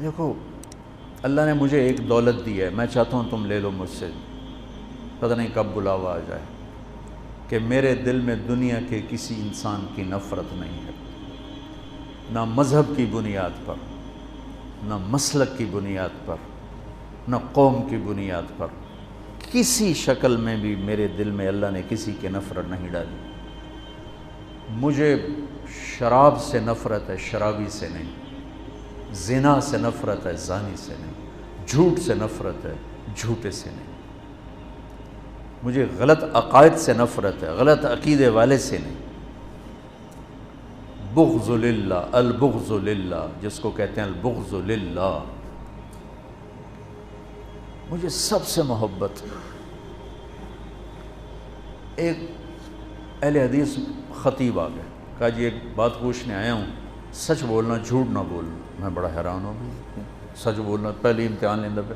دیکھو اللہ نے مجھے ایک دولت دی ہے، میں چاہتا ہوں تم لے لو مجھ سے، پتہ نہیں کب بلاوا آ جائے، کہ میرے دل میں دنیا کے کسی انسان کی نفرت نہیں ہے، نہ مذہب کی بنیاد پر، نہ مسلک کی بنیاد پر، نہ قوم کی بنیاد پر، کسی شکل میں بھی میرے دل میں اللہ نے کسی کی نفرت نہیں ڈالی۔ مجھے شراب سے نفرت ہے، شرابی سے نہیں، زنا سے نفرت ہے، زانی سے نہیں، جھوٹ سے نفرت ہے، جھوٹے سے نہیں، مجھے غلط عقائد سے نفرت ہے، غلط عقیدے والے سے نہیں۔ بغض للہ، البغض للہ، جس کو کہتے ہیں البغض للہ، مجھے سب سے محبت۔ ایک اہل حدیث خطیب آ گئے، کہا جی ایک بات پوچھنے آیا ہوں، سچ بولنا جھوٹ نہ بولنا۔ میں بڑا حیران ہو گیا، سچ بولنا، پہلی امتحان لیندہ پہ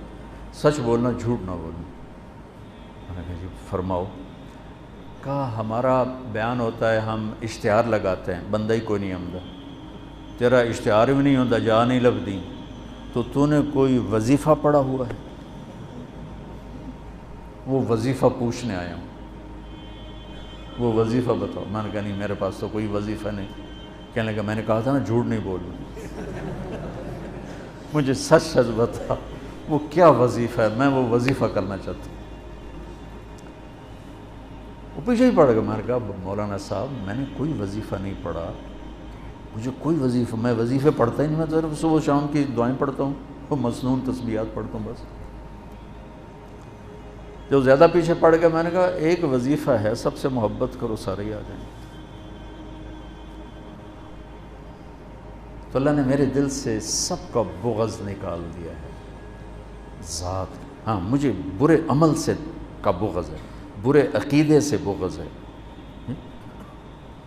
سچ بولنا جھوٹ نہ بولنا۔ میں نے کہا جی فرماؤ۔ کہا ہمارا بیان ہوتا ہے، ہم اشتہار لگاتے ہیں، بندہ ہی کوئی نہیں آمدہ، تیرا اشتہار بھی نہیں ہوتا، جا نہیں لبدی، تو نے کوئی وظیفہ پڑھا ہوا ہے؟ وہ وظیفہ پوچھنے آیا ہوں، وہ وظیفہ بتاؤ۔ میں نے کہا نہیں میرے پاس تو کوئی وظیفہ نہیں۔ کہنے لگا میں نے کہا تھا نا جھوٹ نہیں بولنا، مجھے سچ سچ بتا وہ کیا وظیفہ ہے، میں وہ وظیفہ کرنا چاہتا ہوں۔ وہ پیچھے ہی پڑ گیا۔ میں نے کہا مولانا صاحب میں نے کوئی وظیفہ نہیں پڑھا، مجھے کوئی وظیفہ، میں وظیفے پڑھتا ہی نہیں، میں تو صرف صبح شام کی دعائیں پڑھتا ہوں، وہ مسنون تسبیحات پڑھتا ہوں بس۔ جو زیادہ پیچھے پڑ گیا میں نے کہا ایک وظیفہ ہے، سب سے محبت کرو سارے ہی آ جائیں۔ تو اللہ نے میرے دل سے سب کا بغض نکال دیا ہے، ذات۔ ہاں مجھے برے عمل سے کا بغض ہے، برے عقیدے سے بغض ہے،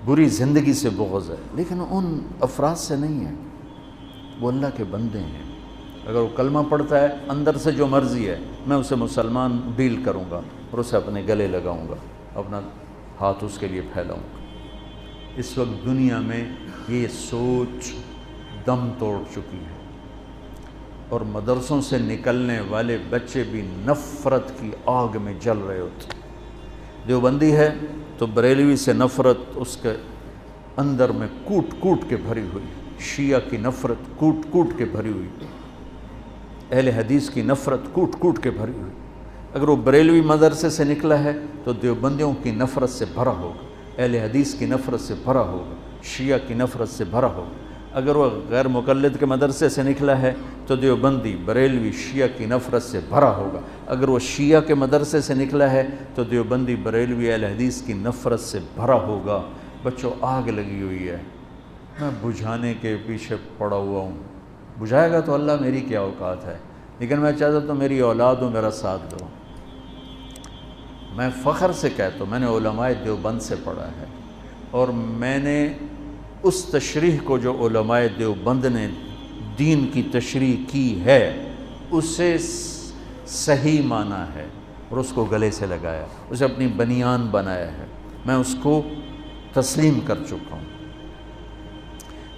بری زندگی سے بغض ہے، لیکن ان افراد سے نہیں ہے، وہ اللہ کے بندے ہیں۔ اگر وہ کلمہ پڑھتا ہے اندر سے جو مرضی ہے، میں اسے مسلمان ڈیل کروں گا اور اسے اپنے گلے لگاؤں گا، اپنا ہاتھ اس کے لیے پھیلاؤں گا۔ اس وقت دنیا میں یہ سوچ دم توڑ چکی ہے، اور مدرسوں سے نکلنے والے بچے بھی نفرت کی آگ میں جل رہے ہوتے۔ دیوبندی ہے تو بریلوی سے نفرت اس کے اندر میں کوٹ کوٹ کے بھری ہوئی، شیعہ کی نفرت کوٹ کوٹ کے بھری ہوئی، اہل حدیث کی نفرت کوٹ کوٹ کے بھری ہوئی۔ اگر وہ بریلوی مدرسے سے نکلا ہے تو دیوبندیوں کی نفرت سے بھرا ہوگا، اہل حدیث کی نفرت سے بھرا ہوگا، شیعہ کی نفرت سے بھرا ہوگا۔ اگر وہ غیر مقلد کے مدرسے سے نکلا ہے تو دیوبندی بریلوی شیعہ کی نفرت سے بھرا ہوگا۔ اگر وہ شیعہ کے مدرسے سے نکلا ہے تو دیوبندی بریلوی اہل حدیث کی نفرت سے بھرا ہوگا۔ بچوں آگ لگی ہوئی ہے، میں بجھانے کے پیچھے پڑا ہوا ہوں، بجھائے گا تو اللہ، میری کیا اوقات ہے، لیکن میں چاہتا تو میری اولاد ہوں میرا ساتھ دو۔ میں فخر سے کہتا ہوں میں نے علماء دیوبند سے پڑھا ہے، اور میں نے اس تشریح کو جو علماء دیوبند نے دین کی تشریح کی ہے اسے صحیح مانا ہے، اور اس کو گلے سے لگایا، اسے اپنی بنیان بنایا ہے، میں اس کو تسلیم کر چکا ہوں۔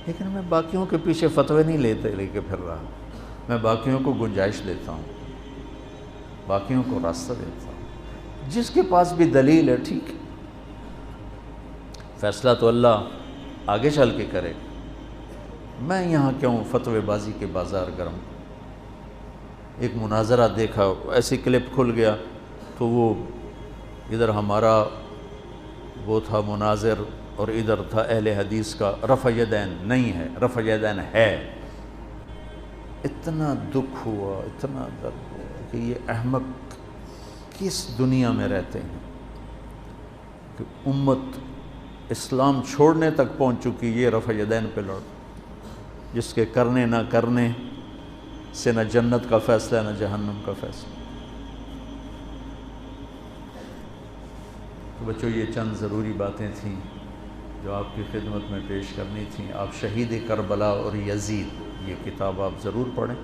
لیکن میں باقیوں کے پیچھے فتوے نہیں لے کے پھر رہا، میں باقیوں کو گنجائش دیتا ہوں، باقیوں کو راستہ دیتا ہوں، جس کے پاس بھی دلیل ہے ٹھیک ہے، فیصلہ تو اللہ آگے چل کے کرے گا، میں یہاں کیوں فتوے بازی کے بازار گرم۔ ایک مناظرہ دیکھا، ایسی کلپ کھل گیا تو وہ ادھر ہمارا وہ تھا مناظر اور ادھر تھا اہل حدیث کا رفع یدین نہیں ہے، رفع یدین ہے۔ اتنا دکھ ہوا، اتنا درد ہوا کہ یہ احمق کس دنیا میں رہتے ہیں کہ امت اسلام چھوڑنے تک پہنچ چکی، یہ رفع یدین پہ لڑ، جس کے کرنے نہ کرنے سے نہ جنت کا فیصلہ نہ جہنم کا فیصلہ۔ تو بچوں یہ چند ضروری باتیں تھیں جو آپ کی خدمت میں پیش کرنی تھیں۔ آپ شہید کربلا اور یزید یہ کتاب آپ ضرور پڑھیں،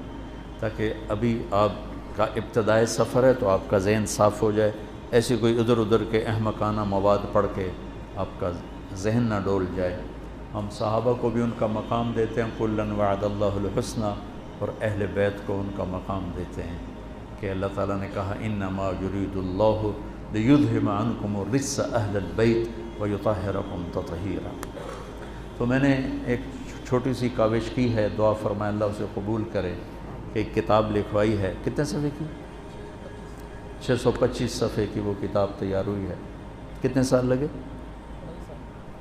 تاکہ ابھی آپ کا ابتدائی سفر ہے تو آپ کا ذہن صاف ہو جائے، ایسی کوئی ادھر ادھر کے احمقانہ مواد پڑھ کے آپ کا ذہن نہ ڈول جائے۔ ہم صحابہ کو بھی ان کا مقام دیتے ہیں، کُلًا وعد اللہ الحسنى، اور اہل بیت کو ان کا مقام دیتے ہیں کہ اللہ تعالیٰ نے کہا انما یرید اللہ لیذھب عنکم الرجس اہل البیت ویطہرکم تطہیرا۔ تو میں نے ایک چھوٹی سی کاوش کی ہے، دعا فرمائے اللہ اسے قبول کرے، کہ ایک کتاب لکھوائی ہے۔ کتنے صفحے کی؟ 625 صفحے کی وہ کتاب تیار ہوئی ہے۔ کتنے سال لگے؟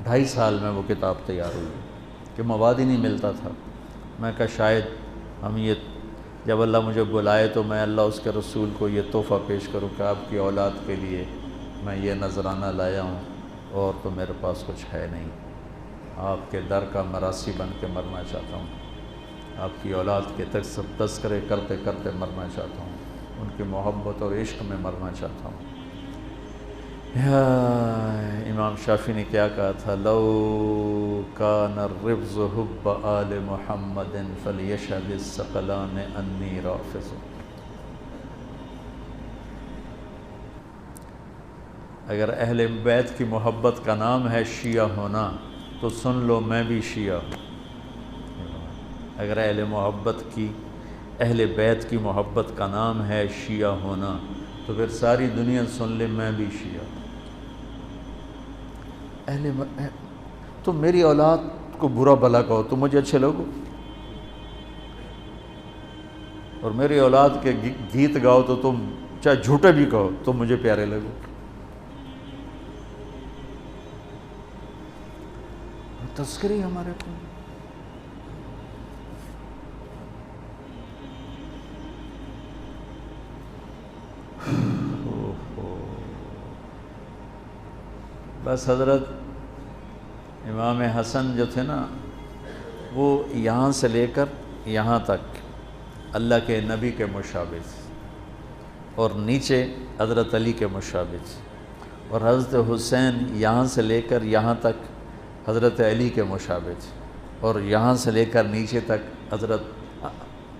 2.5 سال میں وہ کتاب تیار ہوئی ہے، کہ مواد ہی نہیں ملتا تھا۔ میں کہا شاید ہم یہ جب اللہ مجھے بلائے تو میں اللہ اس کے رسول کو یہ تحفہ پیش کروں کہ آپ کی اولاد کے لیے میں یہ نذرانہ لایا ہوں، اور تو میرے پاس کچھ ہے نہیں، آپ کے در کا مراسی بن کے مرنا چاہتا ہوں، آپ کی اولاد کے تذکرے کرتے کرتے مرنا چاہتا ہوں، ان کی محبت اور عشق میں مرنا چاہتا ہوں۔ امام شافعی نے کیا کہا تھا؟ لو کان الرفض حب آل محمد فلیشہد الثقلان انی رافض۔ اگر اہل بیت کی محبت کا نام ہے شیعہ ہونا تو سن لو میں بھی شیعہ ہوں۔ اگر اہل بیت کی محبت کا نام ہے شیعہ ہونا تو پھر ساری دنیا سن لے میں بھی شیعہ ہوں۔ تم میری اولاد کو برا بھلا کہو تو مجھے اچھے لوگو، اور میری اولاد کے گیت گاؤ تو تم چاہے جھوٹے بھی کہو تو مجھے پیارے لگو۔ تذکری ہمارے کو بس حضرت امام حسن جو تھے نا، وہ یہاں سے لے کر یہاں تک اللہ کے نبی کے مشابہ تھے، اور نیچے حضرت علی کے مشابہ تھے، اور حضرت حسین یہاں سے لے کر یہاں تک حضرت علی کے مشابہ تھے، اور یہاں سے لے کر نیچے تک حضرت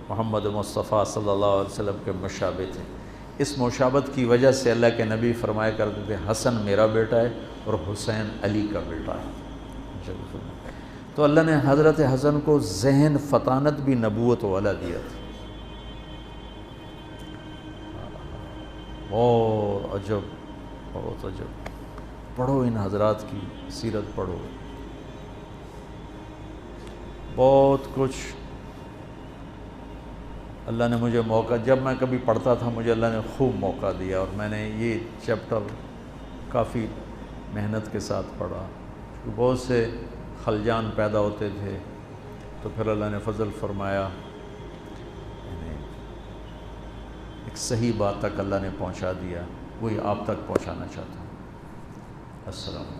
محمد مصطفیٰ صلی اللہ علیہ وسلم کے مشابہ تھے۔ اس مشابہت کی وجہ سے اللہ کے نبی فرمایا کرتے تھے حسن میرا بیٹا ہے اور حسین علی کا بیٹا ہے۔ تو اللہ نے حضرت حسن کو ذہن فطانت بھی نبوت والا دیا تھا۔ بہت عجب، بہت عجب۔ پڑھو ان حضرات کی سیرت پڑھو، بہت کچھ اللہ نے مجھے موقع، جب میں کبھی پڑھتا تھا مجھے اللہ نے خوب موقع دیا، اور میں نے یہ چیپٹر کافی محنت کے ساتھ پڑھا، بہت سے خلجان پیدا ہوتے تھے، تو پھر اللہ نے فضل فرمایا، یعنی ایک صحیح بات تک اللہ نے پہنچا دیا، وہی آپ تک پہنچانا چاہتا ہوں۔ السلام علیکم۔